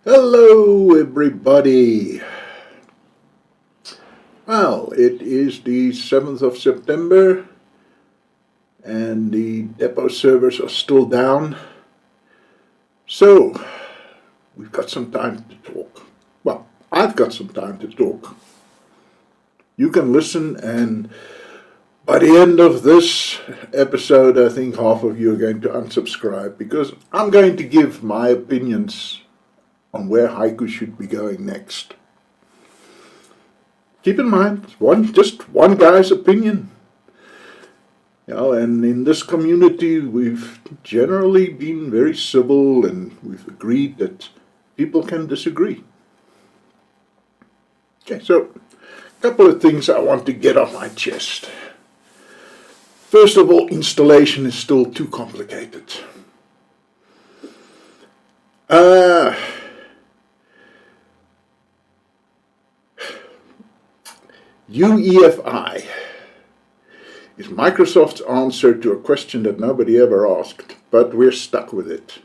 Hello, everybody. Well, it is the 7th of September and the depot servers are still down. So, we've got some time to talk. Well, I've got some time to talk. You can listen, and by the end of this episode, I think half of you are going to unsubscribe because I'm going to give my opinions on where Haiku should be going next. Keep in mind, just one guy's opinion. And in this community, we've generally been very civil and we've agreed that people can disagree. Okay, so a couple of things I want to get off my chest. First of all, installation is still too complicated. UEFI is Microsoft's answer to a question that nobody ever asked, but we're stuck with it.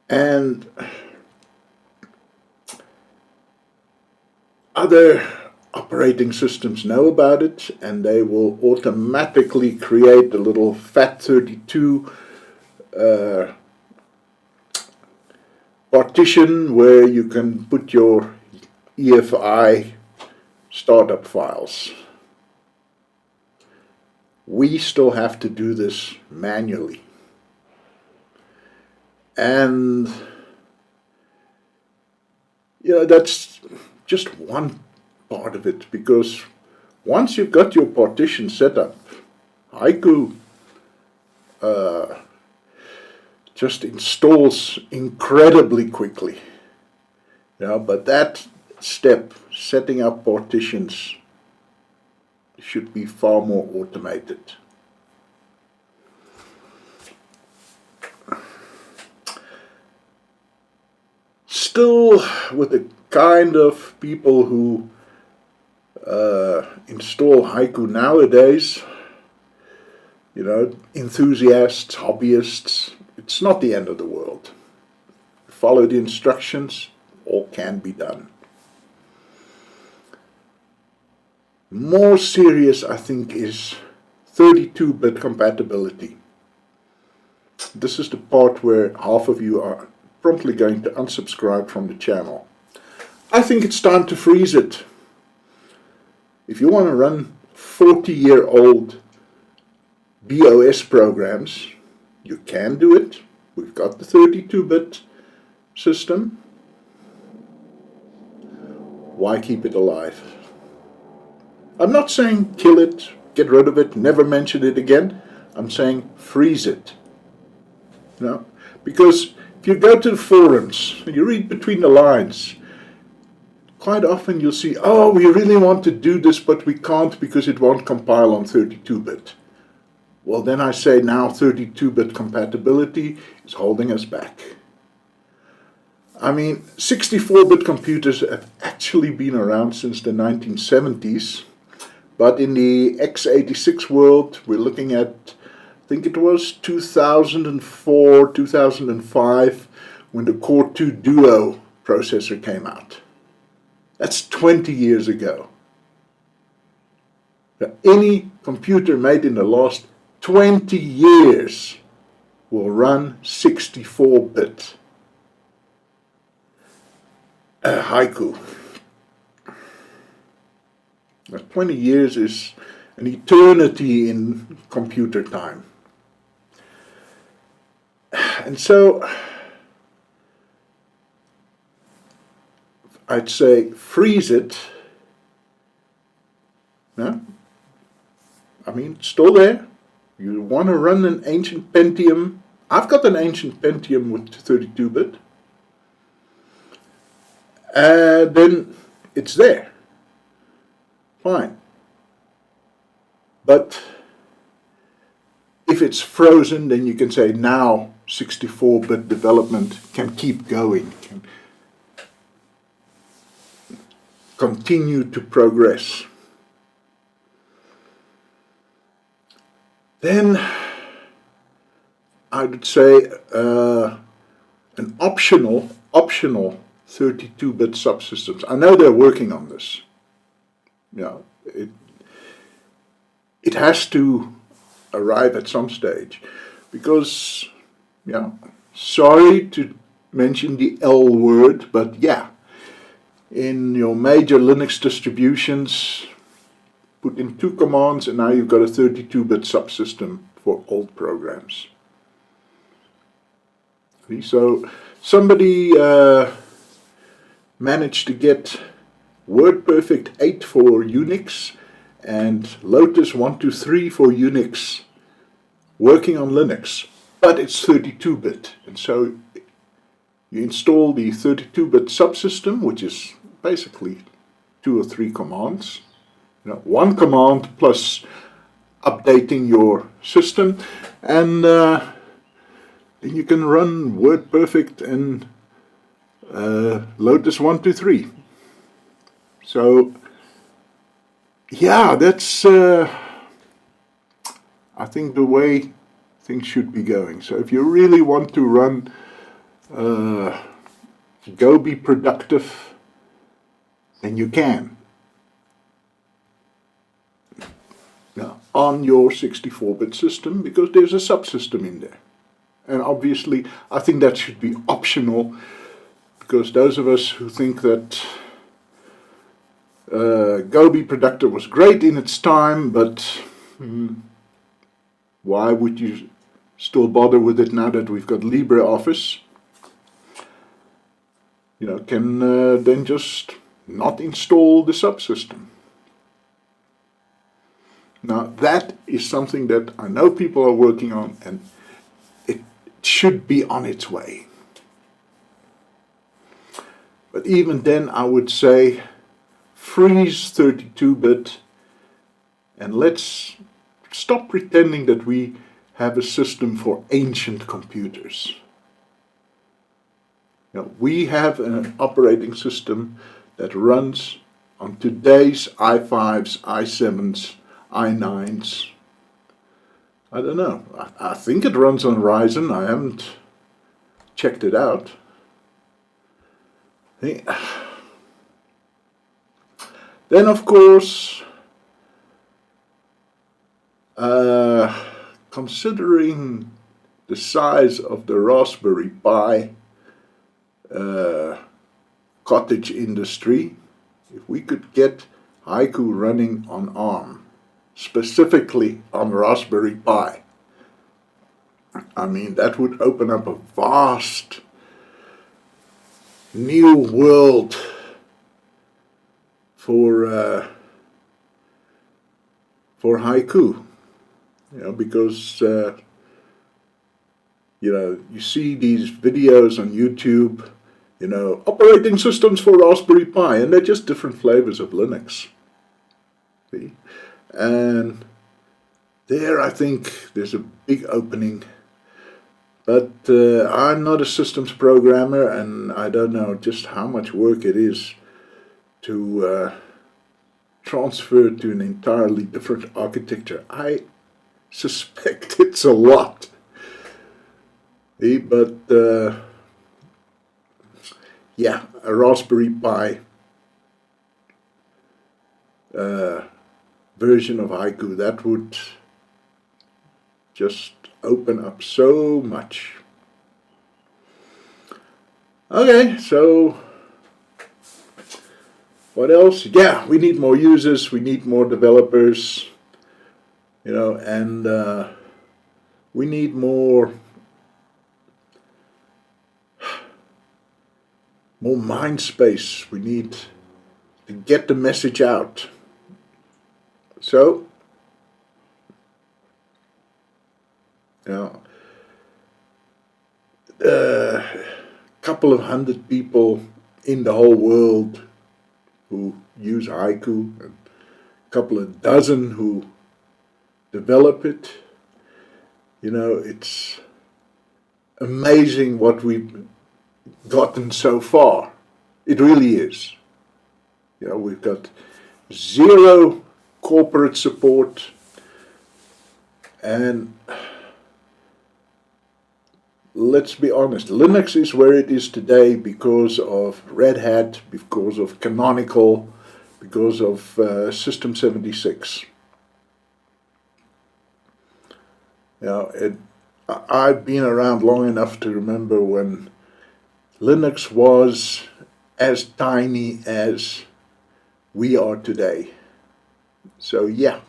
And other operating systems know about it, and they will automatically create a little FAT32 partition where you can put your EFI startup files. We still have to do this manually. And that's just one part of it, because once you've got your partition set up, Haiku just installs incredibly quickly. But that step, setting up partitions, should be far more automated. Still, with the kind of people who install Haiku nowadays, enthusiasts, hobbyists, it's not the end of the world. Follow the instructions, all can be done. More serious, I think, is 32-bit compatibility. This is the part where half of you are promptly going to unsubscribe from the channel. I think it's time to freeze it. If you want to run 40-year-old BOS programs, you can do it. We've got the 32-bit system. Why keep it alive? I'm not saying kill it, get rid of it, never mention it again. I'm saying freeze it. Because if you go to the forums and you read between the lines, quite often you'll see, we really want to do this, but we can't because it won't compile on 32-bit. Well, then I say now 32-bit compatibility is holding us back. 64-bit computers have actually been around since the 1970s. But in the x86 world, we're looking at, I think it was 2004, 2005, when the Core 2 Duo processor came out. That's 20 years ago. Now, any computer made in the last 20 years will run 64-bit. Haiku. 20 years is an eternity in computer time. And so, I'd say freeze it. It's still there. You want to run an ancient Pentium. I've got an ancient Pentium with 32-bit. Then it's there. Fine. But if it's frozen, then you can say now 64-bit development can keep going, can continue to progress. Then I would say an optional optional 32-bit subsystems. I know they're working on this. Yeah, it has to arrive at some stage, because, yeah, sorry to mention the L word, but yeah, in your major Linux distributions, put in 2 commands and now you've got a 32-bit subsystem for old programs. So somebody managed to get WordPerfect 8 for Unix and Lotus 123 for Unix working on Linux, but it's 32-bit, and so you install the 32-bit subsystem, which is basically 2 or 3 commands. One command plus updating your system, and then you can run WordPerfect and Lotus 123. So yeah, that's I think the way things should be going. So if you really want to run Go Be Productive, then you can. Now, on your 64-bit system, because there's a subsystem in there. And obviously, I think that should be optional, because those of us who think that Go Be Productive was great in its time, but why would you still bother with it now that we've got LibreOffice? Can then just not install the subsystem. Now that is something that I know people are working on, and it should be on its way. But even then I would say freeze 32-bit and let's stop pretending that we have a system for ancient computers. We have an operating system that runs on today's i5s, i7s, i9s. I don't know. I think it runs on Ryzen. I haven't checked it out. Then, of course, considering the size of the Raspberry Pi cottage industry, if we could get Haiku running on ARM, specifically on Raspberry Pi, I mean, that would open up a vast new world for Haiku, because you see these videos on YouTube, operating systems for Raspberry Pi, and they're just different flavors of Linux. See? And there I think there's a big opening. But I'm not a systems programmer, and I don't know just how much work it is to transfer to an entirely different architecture. I suspect it's a lot. See? But yeah, a Raspberry Pi version of Haiku, that would just open up so much. Okay, so what else? Yeah, we need more users, we need more developers, and we need more mind space. We need to get the message out. So, a couple of hundred people in the whole world who use Haiku, and a couple of dozen who develop it. It's amazing what we've gotten so far. It really is. We've got 0 corporate support, and let's be honest, Linux is where it is today because of Red Hat, because of Canonical, because of System 76. I've been around long enough to remember when Linux was as tiny as we are today. So yeah.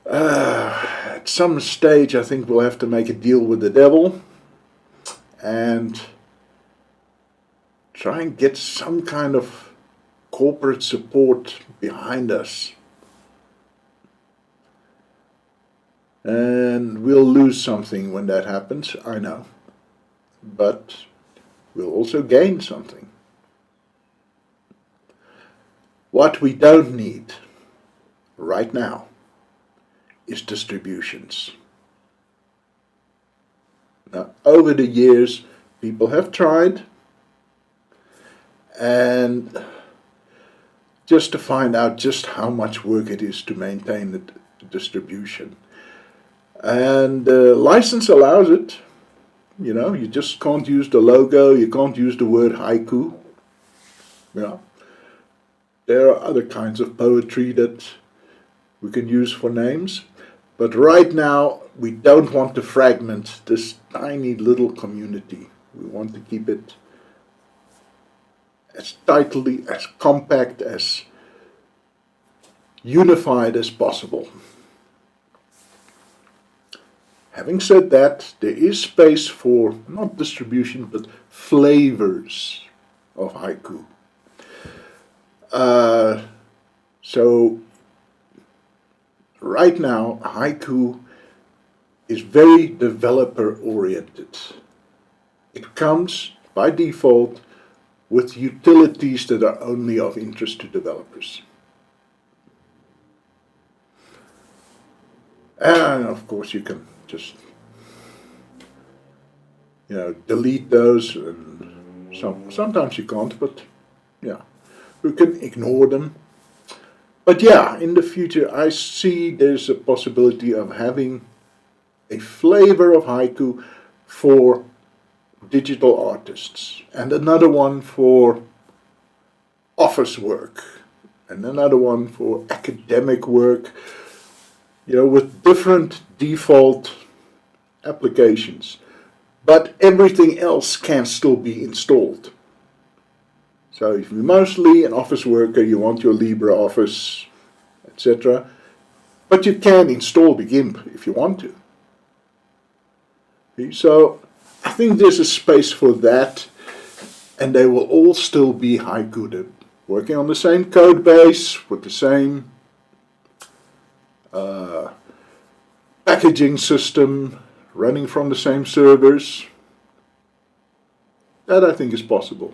At some stage I think we'll have to make a deal with the devil and try and get some kind of corporate support behind us. And we'll lose something when that happens, I know. But we'll also gain something. What we don't need right now is distributions. Now, over the years, people have tried, and just to find out just how much work it is to maintain the distribution. And the license allows it. You know, you just can't use the logo, you can't use the word haiku. Yeah. There are other kinds of poetry that we can use for names. But right now, we don't want to fragment this tiny little community. We want to keep it as tightly, as compact, as unified as possible. Having said that, there is space for not distribution, but flavors of haiku. So right now, haiku is very developer-oriented. It comes by default with utilities that are only of interest to developers. And of course you can just, delete those, and sometimes you can't, but yeah, you can ignore them. But yeah, in the future I see there's a possibility of having a flavor of haiku for digital artists, and another one for office work, and another one for academic work, with different default applications. But everything else can still be installed. So if you're mostly an office worker, you want your LibreOffice, etc. But you can install the GIMP if you want to. So I think there's a space for that, and they will all still be haiku. They're working on the same code base, with the same packaging system, running from the same servers. That I think is possible.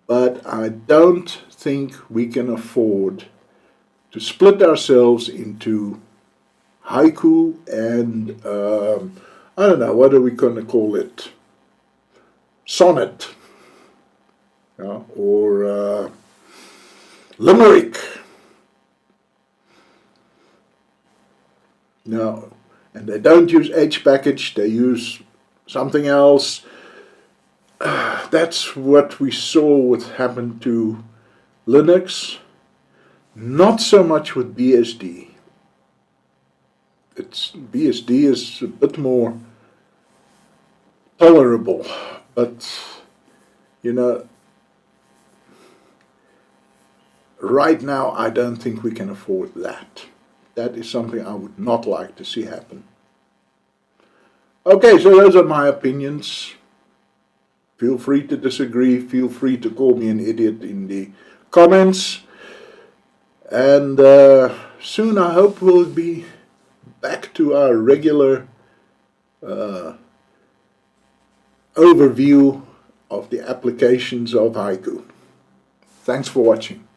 But I don't think we can afford to split ourselves into haiku and, I don't know, what are we going to call it? Sonnet. Or limerick. No, and they don't use H-package, they use something else. That's what we saw what happened to Linux. Not so much with BSD. BSD is a bit more tolerable, but right now I don't think we can afford that. That is something I would not like to see happen. Okay, so those are my opinions. Feel free to disagree, feel free to call me an idiot in the comments. And soon I hope we'll be back to our regular overview of the applications of haiku. Thanks for watching.